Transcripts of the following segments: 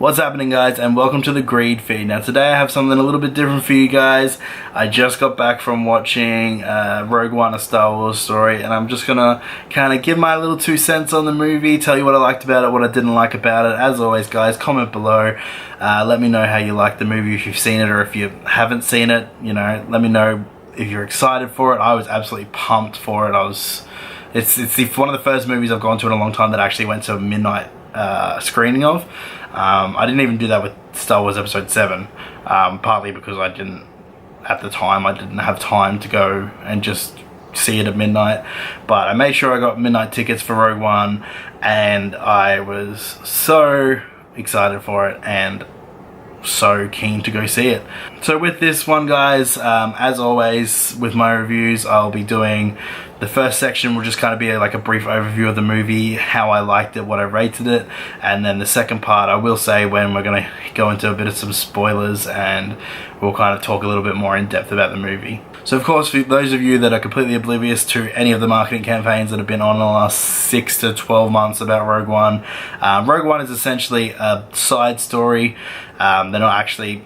What's happening, guys, and welcome to the Greed Feed. Now today I have something a little bit different for you guys. I just got back from watching Rogue One, A Star Wars Story, and I'm just gonna kind of give my little 2 cents on the movie, tell you what I liked about it, what I didn't like about it. As always, guys, comment below. Let me know how you like the movie, if you've seen it or if you haven't seen it. You know, let me know if you're excited for it. I was absolutely pumped for it. It's one of the first movies I've gone to in a long time that I actually went to a midnight screening of. I didn't even do that with Star Wars Episode 7, partly because at the time I didn't have time to go and just see it at midnight, but I made sure I got midnight tickets for Rogue One, and I was so excited for it and so keen to go see it. So with this one, guys, as always with my reviews, I'll be doing the first section will just kind of be like a brief overview of the movie, how I liked it, what I rated it, and then the second part I will say when we're going to go into a bit of some spoilers and we'll kind of talk a little bit more in depth about the movie. So of course, for those of you that are completely oblivious to any of the marketing campaigns that have been on in the last 6 to 12 months about Rogue One, Rogue One is essentially a side story. They're not actually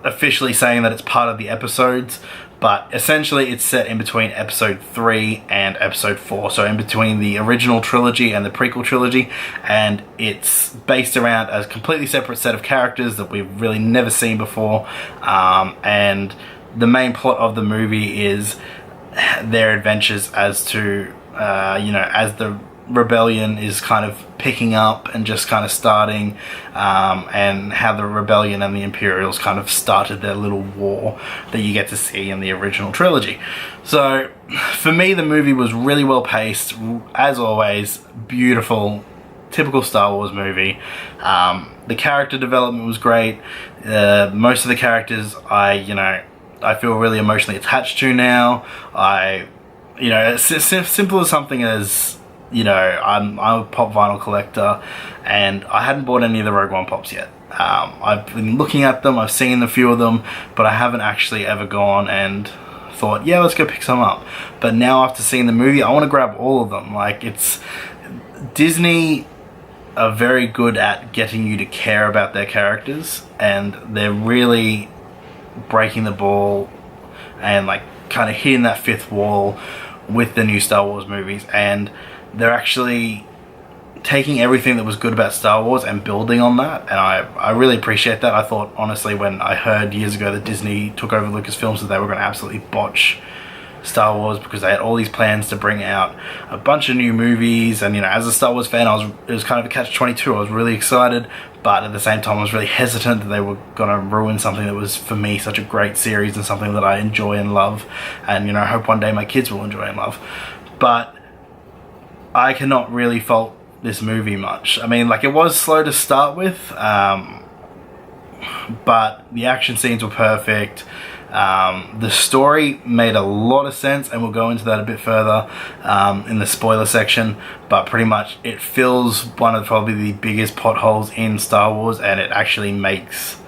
officially saying that it's part of the episodes, but essentially it's set in between episode 3 and episode 4, so in between the original trilogy and the prequel trilogy, and it's based around a completely separate set of characters that we've really never seen before, and the main plot of the movie is their adventures as to, as the rebellion is kind of picking up and just kind of starting, and how the rebellion and the Imperials kind of started their little war that you get to see in the original trilogy. So for me, the movie was really well paced, as always, beautiful, typical Star Wars movie. The character development was great. Most of the characters I feel really emotionally attached to now. It's simple as something as, I'm a pop vinyl collector, and I hadn't bought any of the Rogue One pops yet. I've been looking at them, I've seen a few of them, but I haven't actually ever gone and thought, yeah, let's go pick some up. But now after seeing the movie, I want to grab all of them. Disney are very good at getting you to care about their characters, and they're really breaking the ball and kind of hitting that fifth wall with the new Star Wars movies, and they're actually taking everything that was good about Star Wars and building on that, and I really appreciate that. I thought, honestly, when I heard years ago that Disney took over Lucasfilms, that they were going to absolutely botch Star Wars, because they had all these plans to bring out a bunch of new movies, and as a Star Wars fan, it was kind of a catch-22. I was really excited, but at the same time I was really hesitant that they were going to ruin something that was, for me, such a great series and something that I enjoy and love, and I hope one day my kids will enjoy and love. But I cannot really fault this movie much. I mean, it was slow to start with, but the action scenes were perfect. The story made a lot of sense, and we'll go into that a bit further in the spoiler section, but pretty much it fills one of probably the biggest plot holes in Star Wars, and it actually makes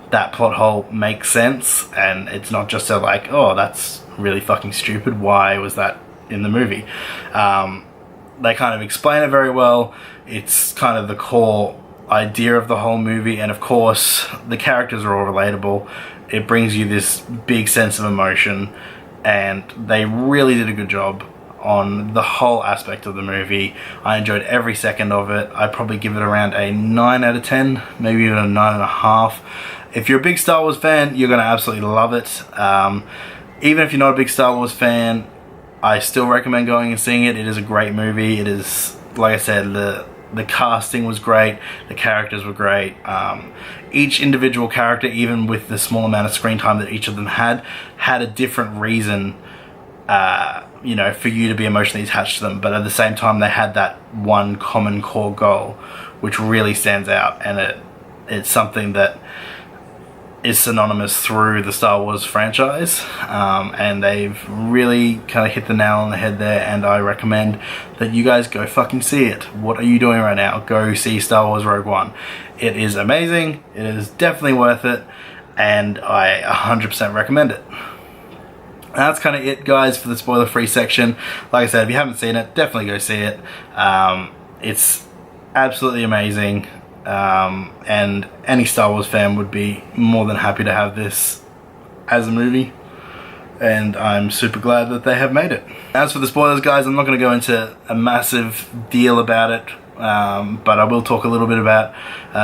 that plot hole make sense, and it's not just oh, that's really fucking stupid, why was that in the movie? They kind of explain it very well. It's kind of the core idea of the whole movie, and of course the characters are all relatable. It brings you this big sense of emotion, and they really did a good job on the whole aspect of the movie. I enjoyed every second of it. I'd probably give it around a 9 out of 10, maybe even a 9.5. If you're a big Star Wars fan, you're going to absolutely love it. Even if you're not a big Star Wars fan, I still recommend going and seeing it. It is a great movie. It is, like I said, the casting was great, the characters were great. Each individual character, even with the small amount of screen time that each of them had a different reason, for you to be emotionally attached to them. But at the same time, they had that one common core goal, which really stands out, and it's something that is synonymous through the Star Wars franchise, and they've really kind of hit the nail on the head there, and I recommend that you guys go fucking see it. What are you doing right now? Go see Star Wars Rogue One. It is amazing, it is definitely worth it, and I 100% recommend it. That's kind of it, guys, for the spoiler-free section. Like I said, if you haven't seen it, definitely go see it. It's absolutely amazing. and any Star Wars fan would be more than happy to have this as a movie, and I'm super glad that they have made it. As for the spoilers, guys, I'm not going to go into a massive deal about it, but I will talk a little bit about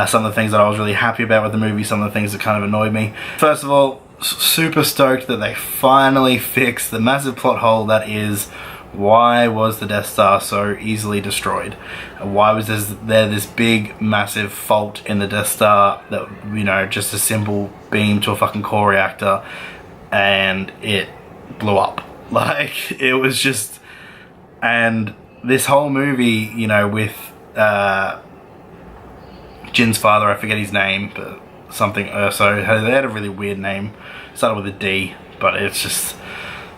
some of the things that I was really happy about with the movie, some of the things that kind of annoyed me. First of all, super stoked that they finally fixed the massive plot hole that is, why was the Death Star so easily destroyed? Why was there this big massive fault in the Death Star that, you know, just a simple beam to a fucking core reactor and it blew up? Like, it was just... And this whole movie, you know, with Jin's father, I forget his name, but something Urso, they had a really weird name, started with a D, but it's just...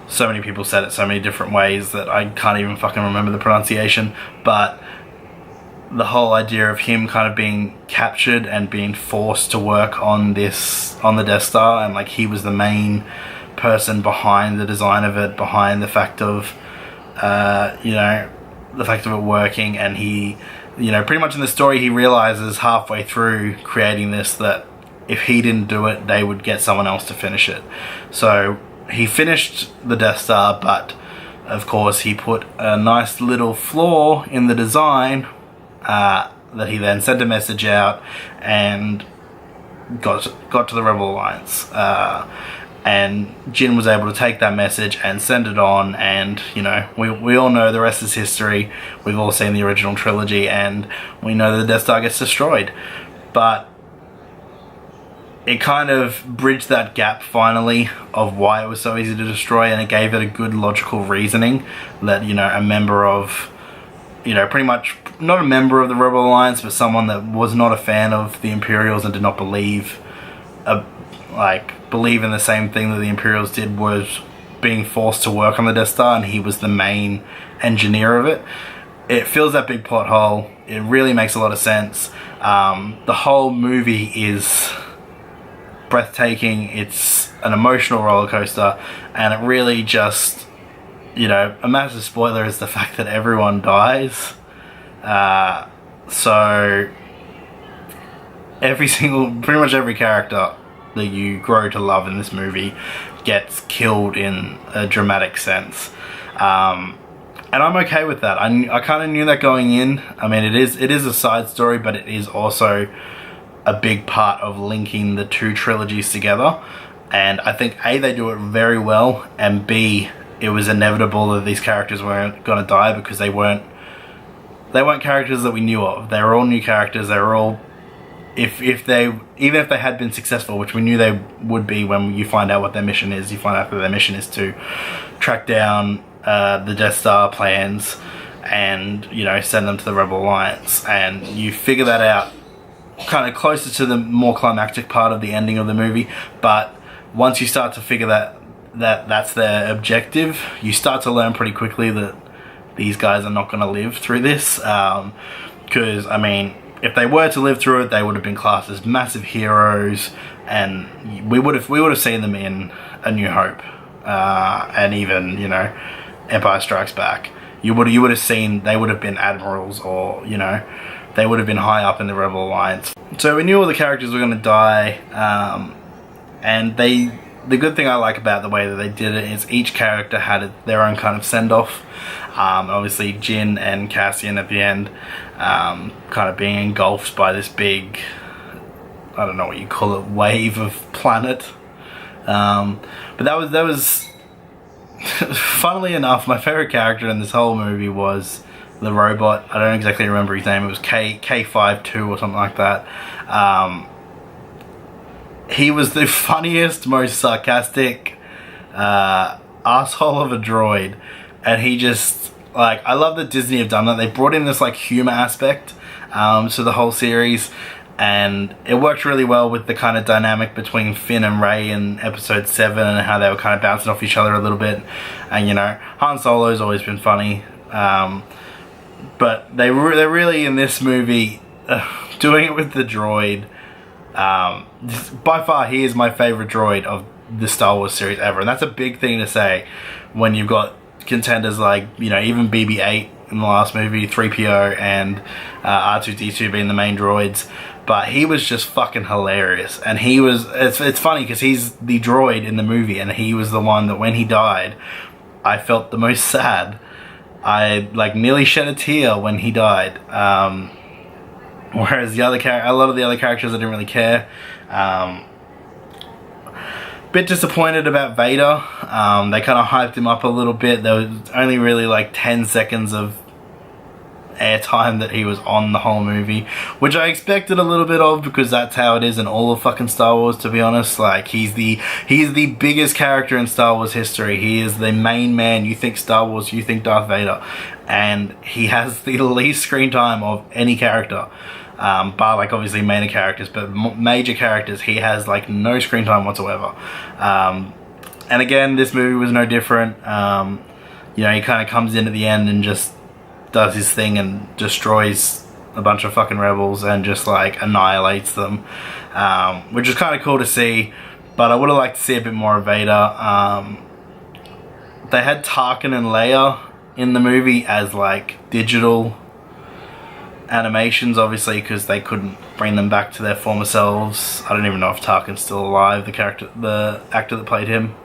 So many people said it so many different ways that I can't even fucking remember the pronunciation. But the whole idea of him kind of being captured and being forced to work on the Death Star, and like he was the main person behind the design of it, behind the fact of you know, the fact of it working, and he, you know, pretty much in the story he realizes halfway through creating this that if he didn't do it, they would get someone else to finish it. So he finished the Death Star, but of course he put a nice little flaw in the design that he then sent a message out and got to the Rebel Alliance. And Jin was able to take that message and send it on, and you know, we all know the rest is history. We've all seen the original trilogy, and we know the Death Star gets destroyed. But it kind of bridged that gap finally of why it was so easy to destroy, and it gave it a good logical reasoning that, you know, a member of, you know, pretty much not a member of the Rebel Alliance, but someone that was not a fan of the Imperials and did not believe in the same thing that the Imperials did, was being forced to work on the Death Star, and he was the main engineer of it. It fills that big plot hole. It really makes a lot of sense. The whole movie is breathtaking. It's an emotional roller coaster, and it really just, you know, a massive spoiler is the fact that everyone dies. So pretty much every character that you grow to love in this movie gets killed in a dramatic sense, and I'm okay with that. I kind of knew that going in. I mean, it is a side story, but it is also a big part of linking the two trilogies together, and I think A, they do it very well, and B, it was inevitable that these characters weren't going to die, because they weren't characters that we knew of. They were all new characters. They were all, even if they had been successful, which we knew they would be when you find out what their mission is. You find out that their mission is to track down the Death Star plans and, you know, send them to the Rebel Alliance, and you figure that out kind of closer to the more climactic part of the ending of the movie. But once you start to figure that's their objective, you start to learn pretty quickly that these guys are not going to live through this, because I mean, if they were to live through it, they would have been classed as massive heroes, and we would have seen them in A New Hope, and even, you know, Empire Strikes Back. You would have seen, they would have been admirals, or, you know, they would have been high up in the Rebel Alliance. So we knew all the characters were going to die, and the good thing I like about the way that they did it is each character had their own kind of send-off. Obviously Jin and Cassian at the end, kind of being engulfed by this big, I don't know what you call it, wave of planet. But that was funnily enough, my favorite character in this whole movie was the robot. I don't exactly remember his name. It was K52 or something like that. He was the funniest, most sarcastic asshole of a droid, and he just, like, I love that Disney have done that. They brought in this like humor aspect to the whole series, and it worked really well with the kind of dynamic between Finn and Rey in episode 7, and how they were kind of bouncing off each other a little bit. And, you know, Han Solo's always been funny, but they're really in this movie doing it with the droid. By far, he is my favorite droid of the Star Wars series ever, and that's a big thing to say when you've got contenders like, you know, even BB-8 in the last movie, 3PO and R2-D2 being the main droids. but he was just fucking hilarious. And he was, it's funny because he's the droid in the movie, and he was the one that when he died, I felt the most sad. I like nearly shed a tear when he died. Whereas a lot of the other characters I didn't really care. Bit disappointed about Vader. They kind of hyped him up a little bit. There was only really like 10 seconds of airtime that he was on the whole movie, which I expected a little bit of, because that's how it is in all of fucking Star Wars, to be honest. Like, he's the biggest character in Star Wars history. He is the main man. You think Star Wars, you think Darth Vader, and he has the least screen time of any character, bar like obviously minor characters, but major characters he has like no screen time whatsoever. And again, this movie was no different. You know, he kind of comes in at the end and just does his thing and destroys a bunch of fucking rebels and just like annihilates them, which is kind of cool to see. But I would have liked to see a bit more of Vader. They had Tarkin and Leia in the movie as like digital animations, obviously, because they couldn't bring them back to their former selves. I don't even know if Tarkin's still alive, the actor that played him.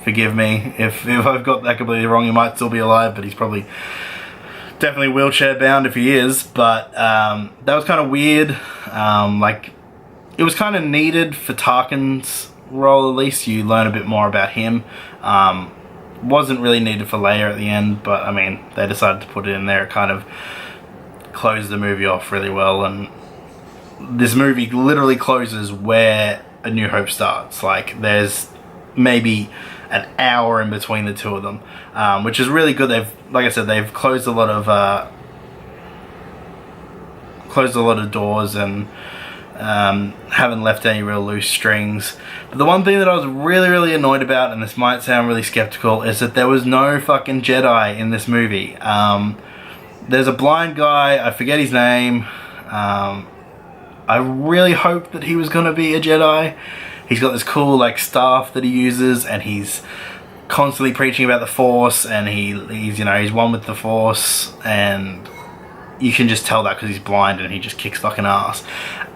Forgive me if I've got that completely wrong. He might still be alive, but he's probably definitely wheelchair bound if he is. But that was kind of weird. Like, it was kind of needed for Tarkin's role. At least you learn a bit more about him. Wasn't really needed for Leia at the end, but I mean, they decided to put it in there. It kind of closed the movie off really well, and this movie literally closes where A New Hope starts. Like, there's maybe an hour in between the two of them, which is really good. Like I said, they've closed a lot of doors and haven't left any real loose strings. But the one thing that I was really annoyed about, and this might sound really skeptical, is that there was no fucking Jedi in this movie. There's a blind guy, I forget his name. I really hoped that he was gonna be a Jedi. He's got this cool like staff that he uses, and he's constantly preaching about the Force, and he's you know, he's one with the Force, and you can just tell that because he's blind and he just kicks fucking ass.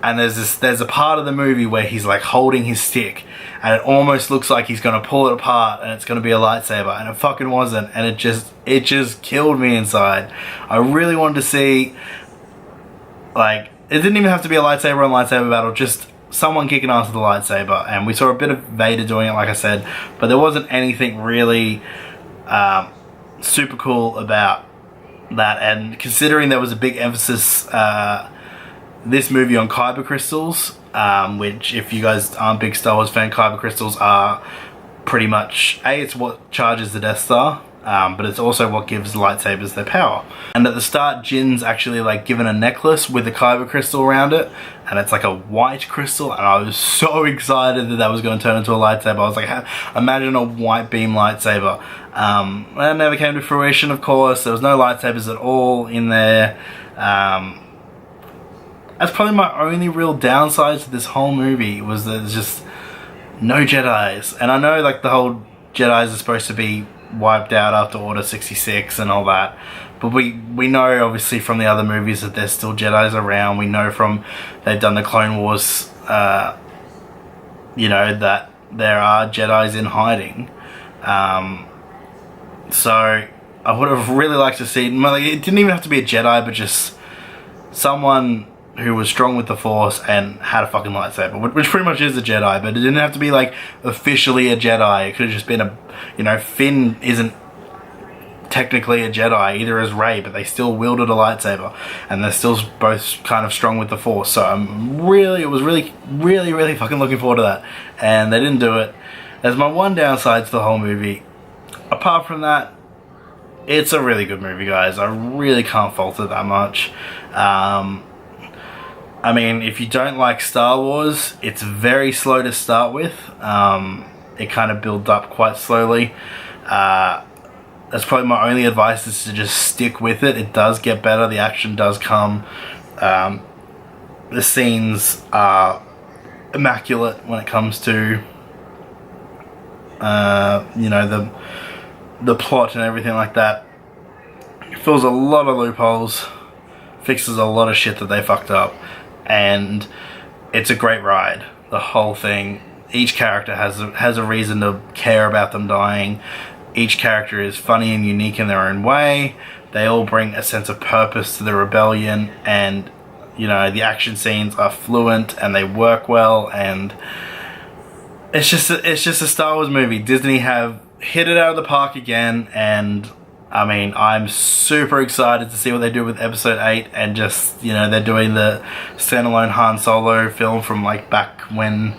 And there's a part of the movie where he's like holding his stick, and it almost looks like he's gonna pull it apart and it's gonna be a lightsaber, and it fucking wasn't, and it just killed me inside. I really wanted to see, like, it didn't even have to be a lightsaber on lightsaber battle, just someone kicking ass with a lightsaber. And we saw a bit of Vader doing it, like I said, but there wasn't anything really super cool about that. And considering there was a big emphasis this movie on kyber crystals, which, if you guys aren't big Star Wars fan, kyber crystals are pretty much, it's what charges the Death Star, but it's also what gives lightsabers their power. And at the start, Jin's actually like given a necklace with a kyber crystal around it, and it's like a white crystal, and I was so excited that that was going to turn into a lightsaber. I was like, imagine a white beam lightsaber. That never came to fruition, of course. There was no lightsabers at all in there. That's probably my only real downside to this whole movie, was that there's just no Jedis. And I know like the whole Jedis are supposed to be wiped out after Order 66 and all that, but we know obviously from the other movies that there's still Jedis around. We know from, they've done the Clone Wars, you know, that there are Jedis in hiding. So I would have really liked to see, like, it didn't even have to be a Jedi, but just someone who was strong with the Force and had a fucking lightsaber, which pretty much is a Jedi, but it didn't have to be like officially a Jedi. It could have just been a, you know, Finn isn't technically a Jedi, either as Rey, but they still wielded a lightsaber, and they're still both kind of strong with the Force. So it was really fucking looking forward to that, and they didn't do it. That's my one downside to the whole movie. Apart from that, it's a really good movie, guys. I really can't fault it that much. I mean, if you don't like Star Wars, it's very slow to start with. It kind of builds up quite slowly. That's probably my only advice, is to just stick with it. It does get better. The action does come. The scenes are immaculate when it comes to, you know, the plot and everything like that. It fills a lot of loopholes, fixes a lot of shit that they fucked up, and it's a great ride. The whole thing. Each character has a reason to care about them dying. Each character is funny and unique in their own way. They all bring a sense of purpose to the rebellion, and you know, the action scenes are fluent and they work well, and it's just a Star Wars movie. Disney have hit it out of the park again, and I mean, I'm super excited to see what they do with Episode 8, and just, you know, they're doing the standalone Han Solo film from like back when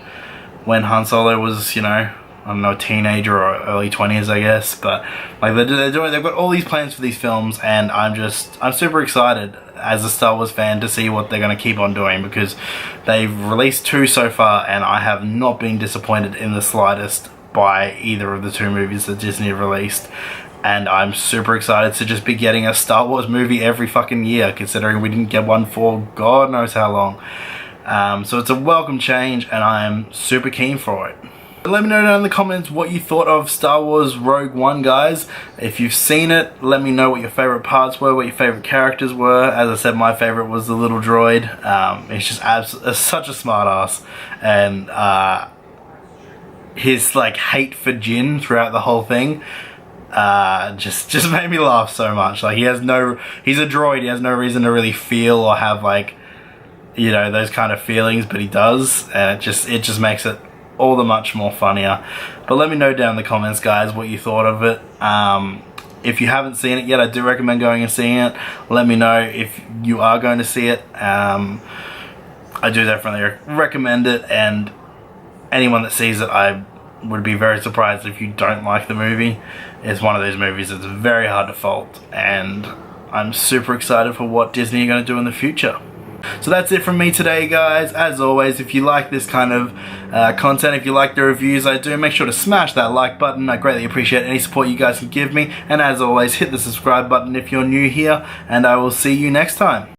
Han Solo was, you know, I don't know, a teenager or early 20s, I guess. But like they've got all these plans for these films, and I'm super excited as a Star Wars fan to see what they're going to keep on doing, because they've released 2 so far, and I have not been disappointed in the slightest by either of the 2 movies that Disney have released. And I'm super excited to just be getting a Star Wars movie every fucking year, considering we didn't get one for God knows how long. So it's a welcome change, and I'm super keen for it. Let me know down in the comments what you thought of Star Wars Rogue One, guys. If you've seen it, let me know what your favorite parts were, what your favorite characters were. As I said, my favorite was the little droid. It's just such a smart ass, and his like hate for Jin throughout the whole thing just made me laugh so much. Like, he's a droid, he has no reason to really feel or have, like, you know, those kind of feelings, but he does, and it just makes it all the much more funnier. But let me know down in the comments, guys, what you thought of it. If you haven't seen it yet, I do recommend going and seeing it. Let me know if you are going to see it. I do definitely recommend it, and anyone that sees it, I would be very surprised if you don't like the movie. It's one of those movies that's very hard to fault, and I'm super excited for what Disney are going to do in the future. So that's it from me today, guys. As always, if you like this kind of content, if you like the reviews I do, make sure to smash that like button. I greatly appreciate any support you guys can give me, and as always, hit the subscribe button if you're new here, and I will see you next time.